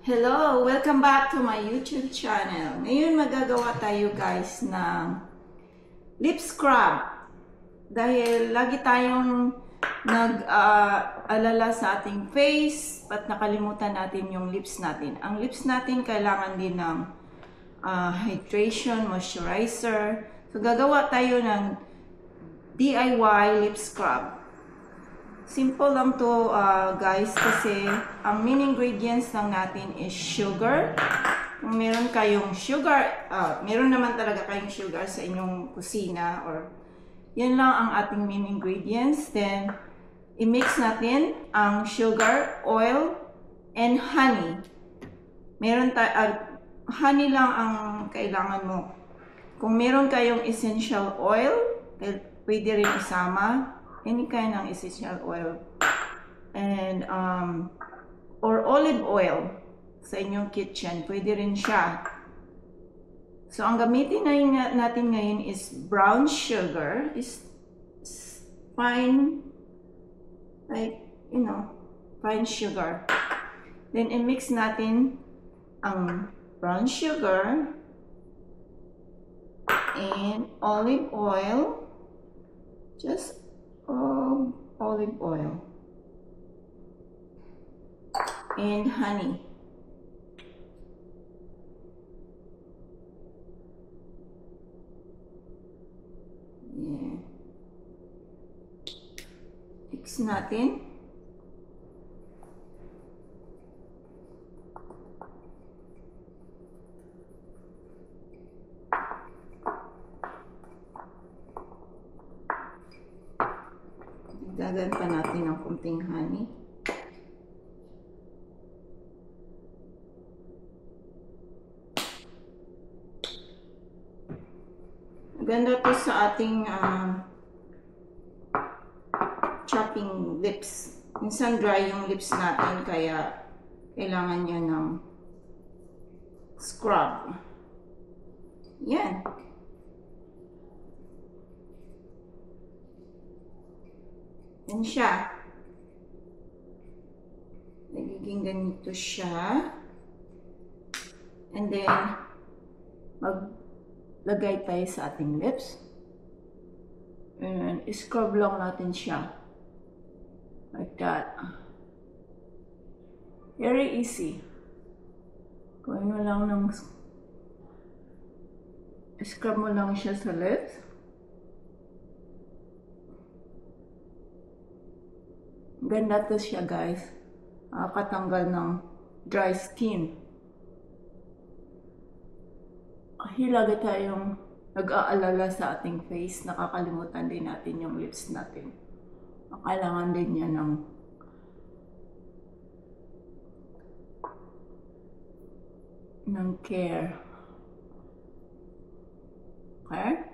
Hello! Welcome back to my YouTube channel. Ngayon magagawa tayo guys ng lip scrub. Dahil lagi tayong nag-alala sa ating face at nakalimutan natin yung lips natin. Ang lips natin kailangan din ng hydration, moisturizer. So gagawa tayo ng DIY lip scrub. Simple lang to guys kasi ang main ingredients lang natin is sugar. Kung meron kayong sugar, meron naman talaga kayong sugar sa inyong kusina or yan lang ang ating main ingredients. Then, i-mix natin ang sugar, oil, and honey. Honey lang ang kailangan mo. Kung meron kayong essential oil, pwede rin isama. Any kind ng essential oil and or olive oil sa inyong kitchen, pwede rin siya. So ang gamitin natin ngayon is brown sugar, is fine, like fine sugar. Then i-mix natin ang brown sugar and olive oil, just olive oil and honey. Yeah. Mix natin. Dagan pa natin ng kunting honey. Maganda to sa ating chopping lips. Minsan dry yung lips natin kaya kailangan niya ng scrub. Yan. Yan siya. Nagiging ganito siya. And then, maglagay tayo sa ating lips. And scrub lang natin siya. Like that. Very easy. Gawin mo lang ng scrub mo lang siya sa lips. Ganda to siya guys. Katanggal ng dry skin. Lagi tayong nag-aalala sa ating face. Nakakalimutan din natin yung lips natin. Kailangan din niya ng care. Okay?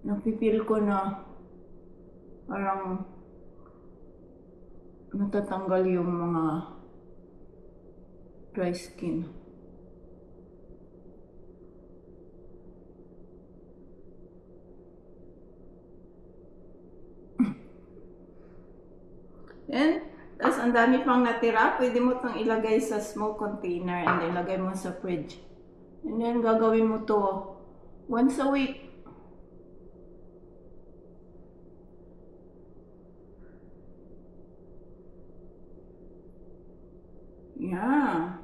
Napipil ko na parang natatanggal yung mga dry skin. Then, tapos ang dami pang natira, pwede mo itong ilagay sa small container and then ilagay mo sa fridge. And then gagawin mo to once a week. Yeah.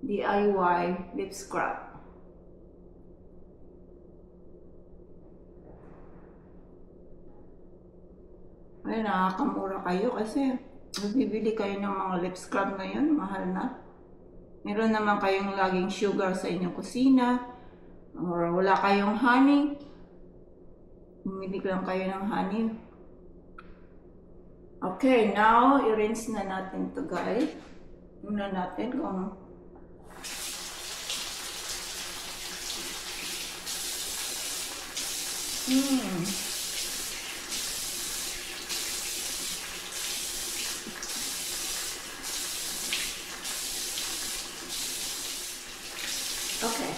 DIY lip scrub. Ay, nakakamura kayo kasi bibili kayo ng mga lip scrub ngayon, mahal na. Meron naman kayong laging sugar sa inyong kusina or wala kayong honey. Bumili lang kayo ng honey. Okay, now i-rinse na natin to guys. Tingnan natin kung Okay.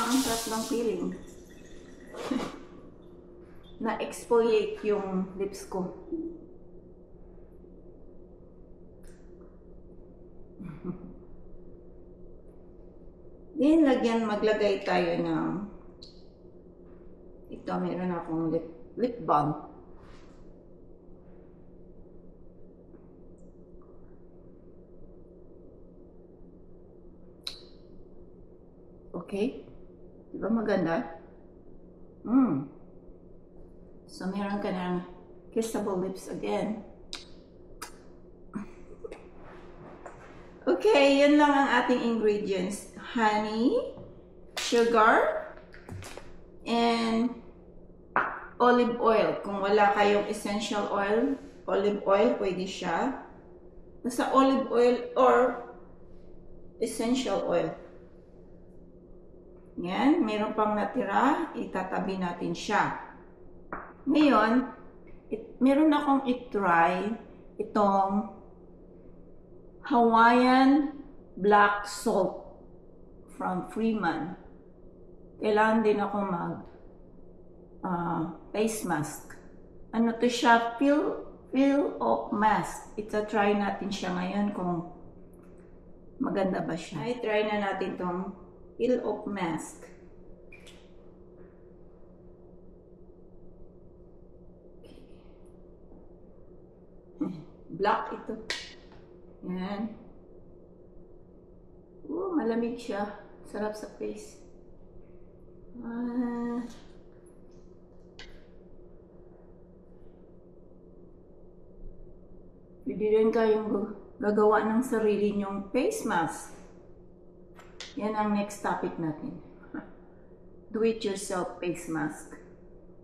ang sarap ng feeling. Na-exfoliate yung lips ko. Then, maglagay tayo ng ito, meron akong lip balm. Okay? Diba maganda? So, meron ka ng kissable lips again. Okay, yun lang ang ating ingredients. Honey, sugar, and olive oil. Kung wala kayong essential oil, olive oil, pwede siya. Basta olive oil or essential oil. Yan, meron pang natira, itatabi natin siya. Ngayon, meron akong itry itong Hawaiian Black Salt from Freeman. Kailangan din ako face mask. Ano to siya? Peel off mask. Ita-try natin siya ngayon kung maganda ba siya. Ay, try na natin tong peel off mask. Black ito. Yan. Malamig siya. Sarap sa face. Pwede rin kayong gagawa ng sarili nyong face mask. Yan ang next topic natin. Do-it-yourself face mask.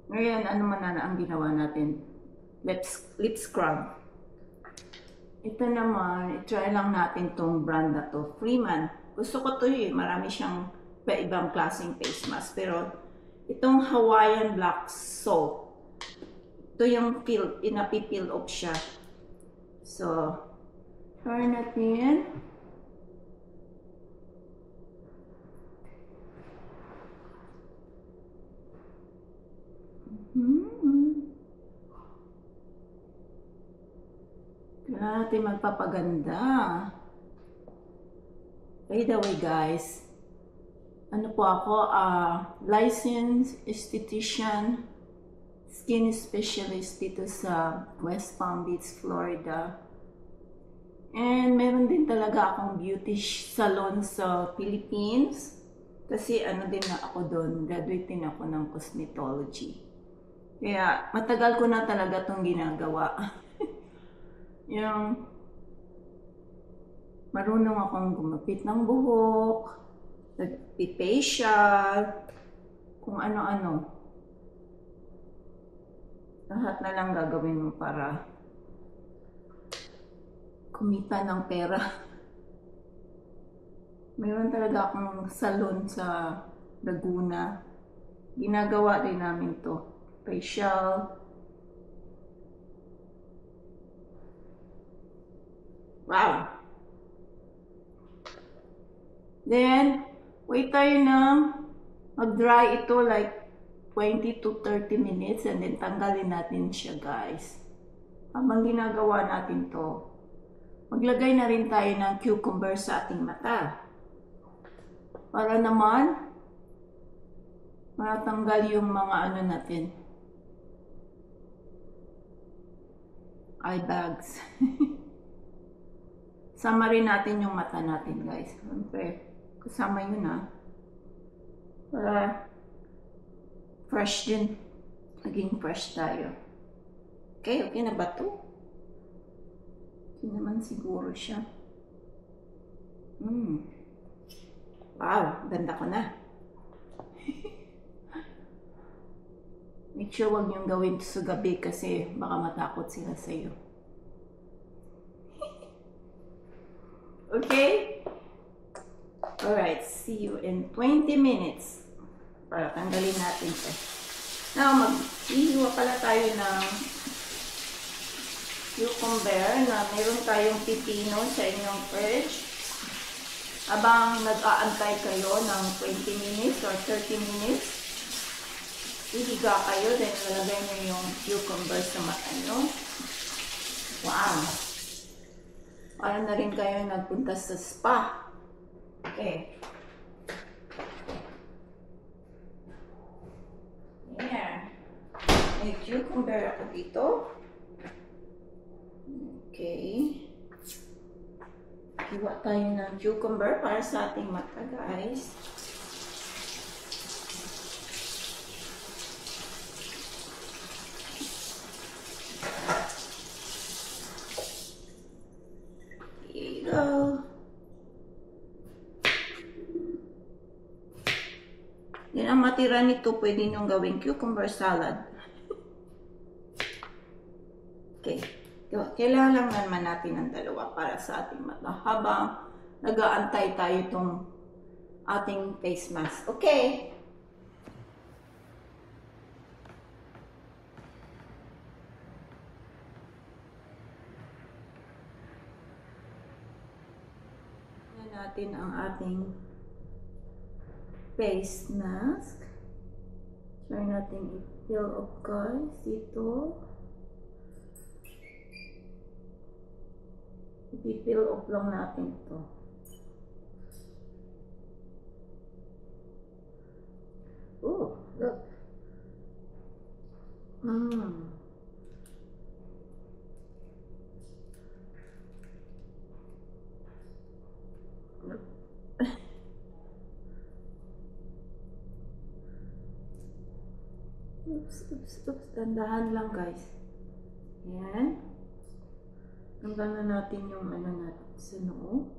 Ngayon, ano man na ang ginawa natin? Lip scrub. Ito naman, i-try lang natin tong brand na to. Freeman. Gusto ko to marami siyang ibang klaseng face mask. Pero, itong Hawaiian Black Salt. Ito yung pinapipeel off siya. So, try natin. Kailangan natin magpapaganda. By the way guys, ano po ako, licensed esthetician, skin specialist dito sa West Palm Beach, Florida. And meron din talaga akong beauty salon sa Philippines. Kasi ano din na ako doon, graduate din ako ng cosmetology. Kaya matagal ko na talaga itong ginagawa. Yung marunong akong gumapit ng buhok, nagpipacial, kung ano-ano. Lahat na lang gagawin mo para kumita ng pera. Mayroon talaga akong salon sa Laguna. Ginagawa din namin to. Facial. Wow! Then, wait tayo ng mag-dry ito like 20 to 30 minutes and then tanggalin natin siya guys. Habang ginagawa natin to, maglagay na rin tayo ng cucumber sa ating mata. Para naman, matanggal yung mga ano natin. Eye bags. Sama rin natin yung mata natin guys. Siyempre, kasama yun para fresh din. Naging fresh tayo. Okay na ba ito? Okay naman siguro siya. Wow, ganda ko na. Make sure wag niyong gawin ito sa gabi kasi baka matakot sila sa iyo. Okay? Alright, see you in 20 minutes. Para tanggalin natin ito. Now, maghihiwa pala tayo ng cucumber na meron tayong pipino sa inyong fridge. habang nag-aantay kayo ng 20 minutes or 30 minutes, hihiga kayo, then lalagay nyo yung cucumber sa mata nyo. Wow! Parang na rin kayo nagpunta sa spa. Okay. Yeah. May cucumber ako dito. Okay. Hiwa tayo ng cucumber para sa ating mata, guys. Here you go. Then, ang matira nito, pwede niyong gawing cucumber salad. Okay. Kailangan lang naman natin ng dalawa para sa ating mata habang nag-aantay tayo itong ating face mask. Okay. Natin ang ating face mask. Try natin i-peel off, guys, dito. I-peel off lang natin ito. Oh, look. Oops. Tandahan lang, guys. Ayan. Tanggalan na natin yung ano natin sa noo.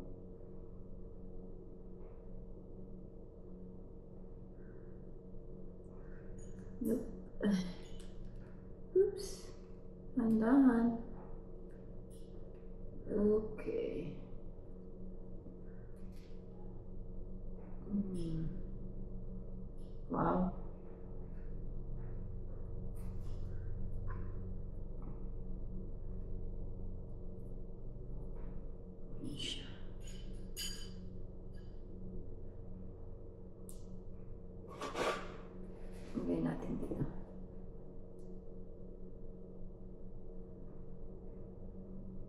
Oops. Tandahan. Okay. Wow. Lagay natin dito.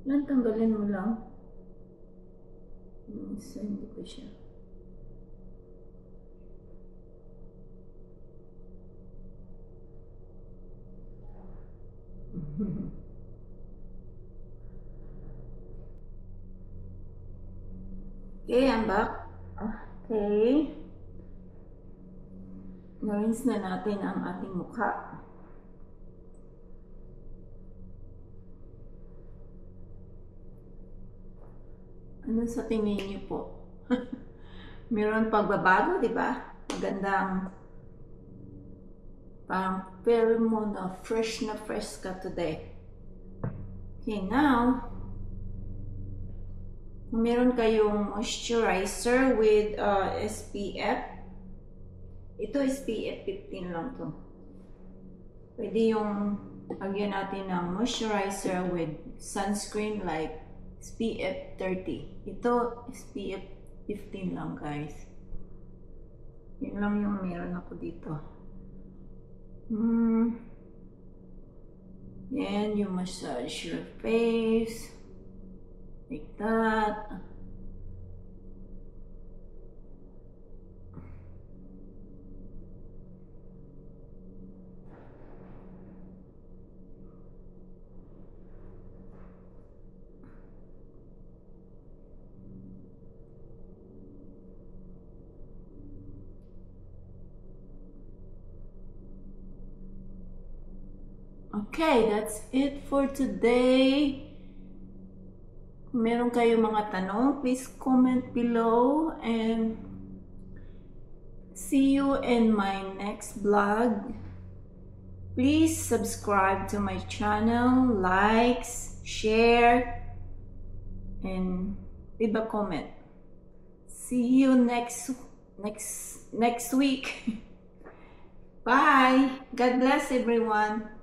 Yan, tanggalin mo lang. Yung isa, hindi ko siya. Okay, I'm back. Okay. Na-rinse na natin ang ating mukha. Ano sa tingin niyo po? Meron pagbabago, di ba? Magandang parang feel mo na fresh ka today. Okay, now, kung meron kayong moisturizer with SPF, ito SPF 15 lang to. Pwede yung lagyan natin ng moisturizer with sunscreen like SPF 30. Ito SPF 15 lang, guys. Yun lang yung meron ako dito. Then you massage your face like that. Okay, that's it for today. Kung meron kayong mga tanong, please comment below and see you in my next vlog. Please subscribe to my channel, likes, share, and leave a comment. See you next week. Bye. God bless everyone.